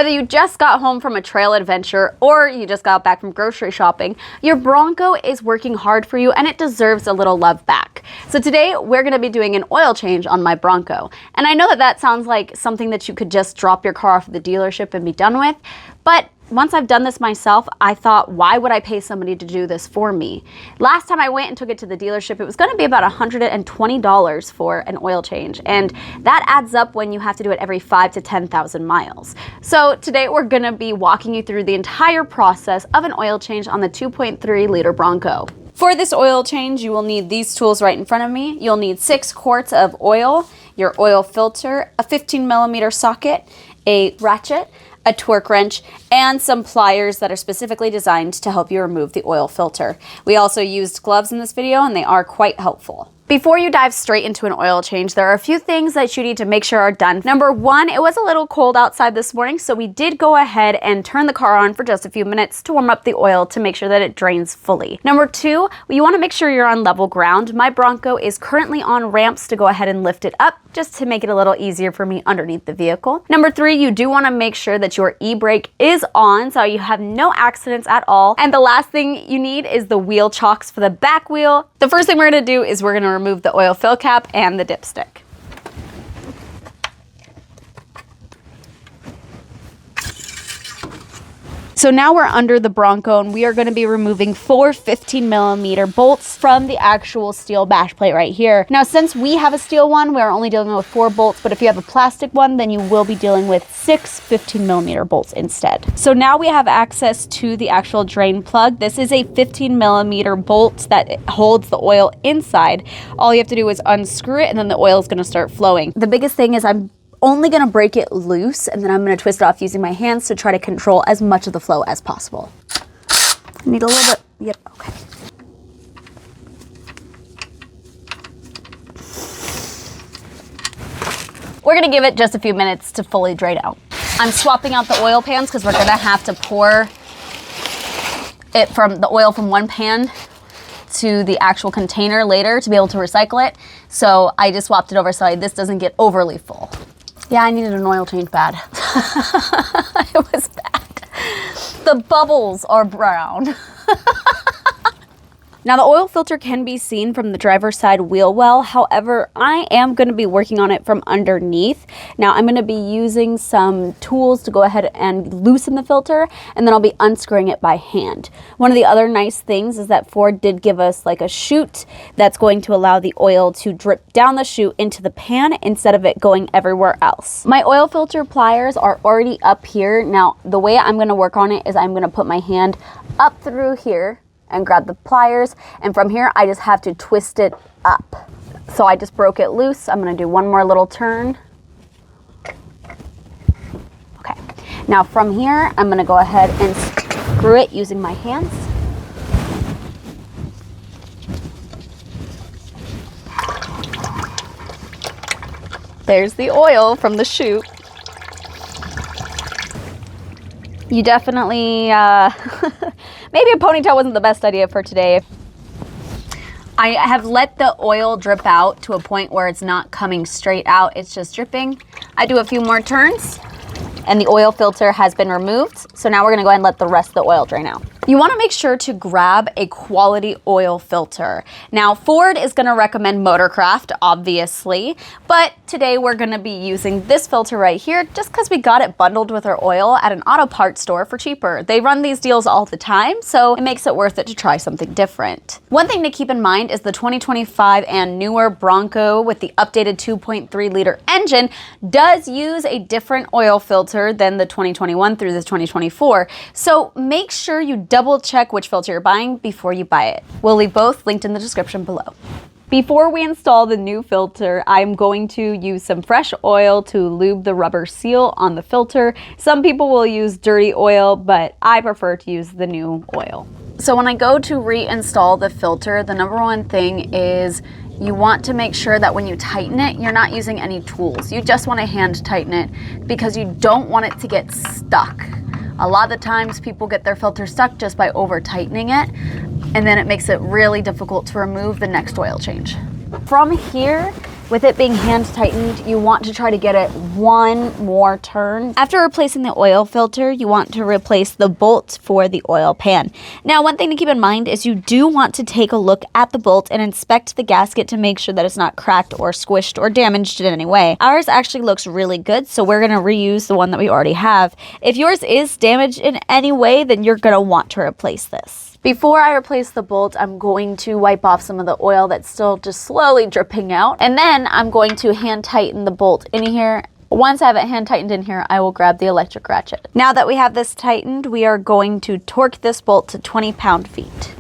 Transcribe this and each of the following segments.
Whether you just got home from a trail adventure or you just got back from grocery shopping, your Bronco is working hard for you and it deserves a little love back. So today we're going to be doing an oil change on my Bronco. And I know that that sounds like something that you could just drop your car off at the dealership and be done with, but once I've done this myself, I thought, why would I pay somebody to do this for me? Last time I went and took it to the dealership, it was going to be about $120 for an oil change. And that adds up when you have to do it every 5,000 to 10,000 miles. So today we're going to be walking you through the entire process of an oil change on the 2.3 liter Bronco. For this oil change, you will need these tools right in front of me. You'll need 6 quarts of oil, your oil filter, a 15mm socket, a ratchet, a torque wrench, and some pliers that are specifically designed to help you remove the oil filter. We also used gloves in this video and they are quite helpful. Before you dive straight into an oil change, there are a few things that you need to make sure are done. Number one, it was a little cold outside this morning, so we did go ahead and turn the car on for just a few minutes to warm up the oil to make sure that it drains fully. Number two, you want to make sure you're on level ground. My Bronco is currently on ramps to go ahead and lift it up just to make it a little easier for me underneath the vehicle. Number three, you do want to make sure that your e-brake is on so you have no accidents at all. And the last thing you need is the wheel chocks for the back wheel. The first thing we're going to do is we're going to remove the oil fill cap and the dipstick. So now we're under the Bronco and we are going to be removing 4 15mm bolts from the actual steel bash plate right here. Now, since we have a steel one, we're only dealing with 4 bolts, but if you have a plastic one, then you will be dealing with 6 15mm bolts instead. So now we have access to the actual drain plug. This is a 15mm bolt that holds the oil inside. All you have to do is unscrew it and then the oil is going to start flowing. The biggest thing is I'm only going to break it loose and then I'm going to twist it off using my hands to try to control as much of the flow as possible. I need a little bit, yep, okay. We're going to give it just a few minutes to fully drain out. I'm swapping out the oil pans because we're going to have to pour it from the oil from one pan to the actual container later to be able to recycle it. So I just swapped it over so this doesn't get overly full. Yeah, I needed an oil change bad. It was bad. The bubbles are brown. Now the oil filter can be seen from the driver's side wheel well. However, I am going to be working on it from underneath. Now I'm going to be using some tools to go ahead and loosen the filter, and then I'll be unscrewing it by hand. One of the other nice things is that Ford did give us like a chute that's going to allow the oil to drip down the chute into the pan instead of it going everywhere else. My oil filter pliers are already up here. Now the way I'm going to work on it is I'm going to put my hand up through here and grab the pliers, and from here I just have to twist it up. So I just broke it loose. I'm going to do one more little turn. Okay, now from here I'm going to go ahead and screw it using my hands. There's the oil from the chute. You definitely, maybe a ponytail wasn't the best idea for today. I have let the oil drip out to a point where it's not coming straight out, it's just dripping. I do a few more turns and the oil filter has been removed. So now we're gonna go ahead and let the rest of the oil drain out. You wanna make sure to grab a quality oil filter. Now, Ford is gonna recommend Motorcraft, obviously, but today we're gonna be using this filter right here just because we got it bundled with our oil at an auto parts store for cheaper. They run these deals all the time, so it makes it worth it to try something different. One thing to keep in mind is the 2025 and newer Bronco with the updated 2.3 liter engine does use a different oil filter than the 2021 through the 2024. So make sure you double check which filter you're buying before you buy it. We'll leave both linked in the description below. Before we install the new filter, I'm going to use some fresh oil to lube the rubber seal on the filter. Some people will use dirty oil, but I prefer to use the new oil. So when I go to reinstall the filter, the number one thing is you want to make sure that when you tighten it, you're not using any tools. You just want to hand tighten it because you don't want it to get stuck. A lot of the times people get their filter stuck just by over tightening it, and then it makes it really difficult to remove the next oil change. From here, With it being hand tightened, you want to try to get it one more turn. After replacing the oil filter, you want to replace the bolts for the oil pan. Now, one thing to keep in mind is you do want to take a look at the bolt and inspect the gasket to make sure that it's not cracked or squished or damaged in any way. Ours actually looks really good, so we're going to reuse the one that we already have. If yours is damaged in any way, then you're going to want to replace this. Before I replace the bolt, I'm going to wipe off some of the oil that's still just slowly dripping out. And then I'm going to hand tighten the bolt in here. Once I have it hand tightened in here, I will grab the electric ratchet. Now that we have this tightened, we are going to torque this bolt to 20 pound-feet.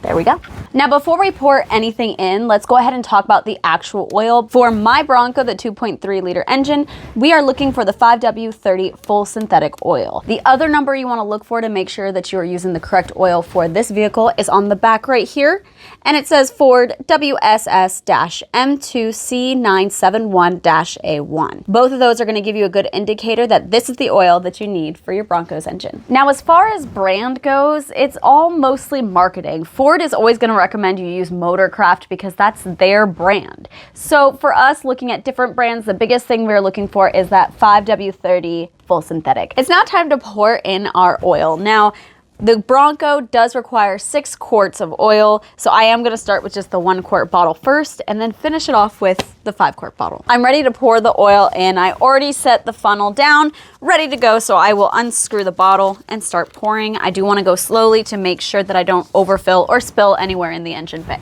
There we go. Now, before we pour anything in, let's go ahead and talk about the actual oil. For my Bronco, the 2.3 liter engine, we are looking for the 5W30 full synthetic oil. The other number you want to look for to make sure that you are using the correct oil for this vehicle is on the back right here. And it says Ford WSS-M2C971-A1. Both of those are going to give you a good indicator that this is the oil that you need for your Bronco's engine. Now, as far as brand goes, it's all mostly marketing. Ford is always going to recommend you use Motorcraft because that's their brand. So for us, looking at different brands, the biggest thing we're looking for is that 5W30 full synthetic. It's now time to pour in our oil. Now, the Bronco does require 6 quarts of oil, so I am going to start with just the 1 quart bottle first and then finish it off with the 5 quart bottle. I'm ready to pour the oil in. I already set the funnel down, ready to go, so I will unscrew the bottle and start pouring. I do want to go slowly to make sure that I don't overfill or spill anywhere in the engine bay.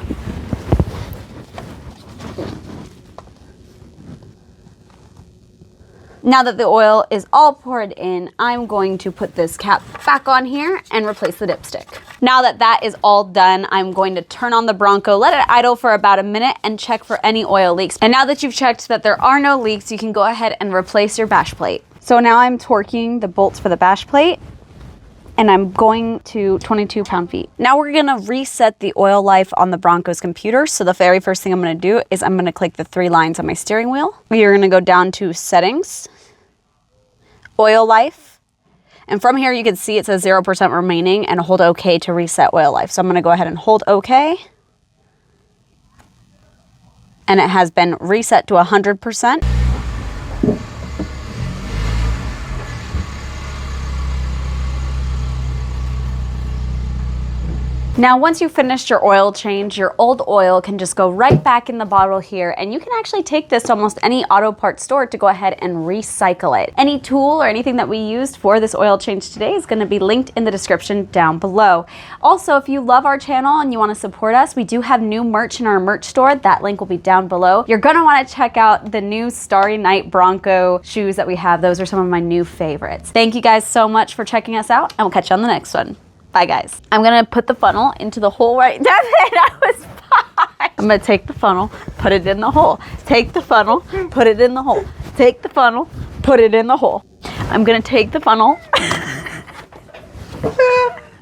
Now that the oil is all poured in, I'm going to put this cap back on here and replace the dipstick. Now that that is all done, I'm going to turn on the Bronco, let it idle for about a minute and check for any oil leaks. And now that you've checked that there are no leaks, you can go ahead and replace your bash plate. So now I'm torquing the bolts for the bash plate, and I'm going to 22 pound-feet. Now we're gonna reset the oil life on the Bronco's computer. So the very first thing I'm gonna do is I'm gonna click the 3 lines on my steering wheel. You're gonna go down to settings, oil life, and from here you can see it says 0% remaining and hold OK to reset oil life. So I'm gonna go ahead and hold OK. And it has been reset to 100%. Now, once you've finished your oil change, your old oil can just go right back in the bottle here, and you can actually take this to almost any auto parts store to go ahead and recycle it. Any tool or anything that we used for this oil change today is going to be linked in the description down below. Also, if you love our channel and you want to support us, we do have new merch in our merch store. That link will be down below. You're going to want to check out the new Starry Night Bronco shoes that we have. Those are some of my new favorites. Thank you guys so much for checking us out, and we'll catch you on the next one. Bye, guys. I'm gonna put the funnel into the hole right there. That was fine. I'm gonna take the funnel, put it in the hole. Take the funnel, put it in the hole. Take the funnel, put it in the hole. I'm gonna take the funnel.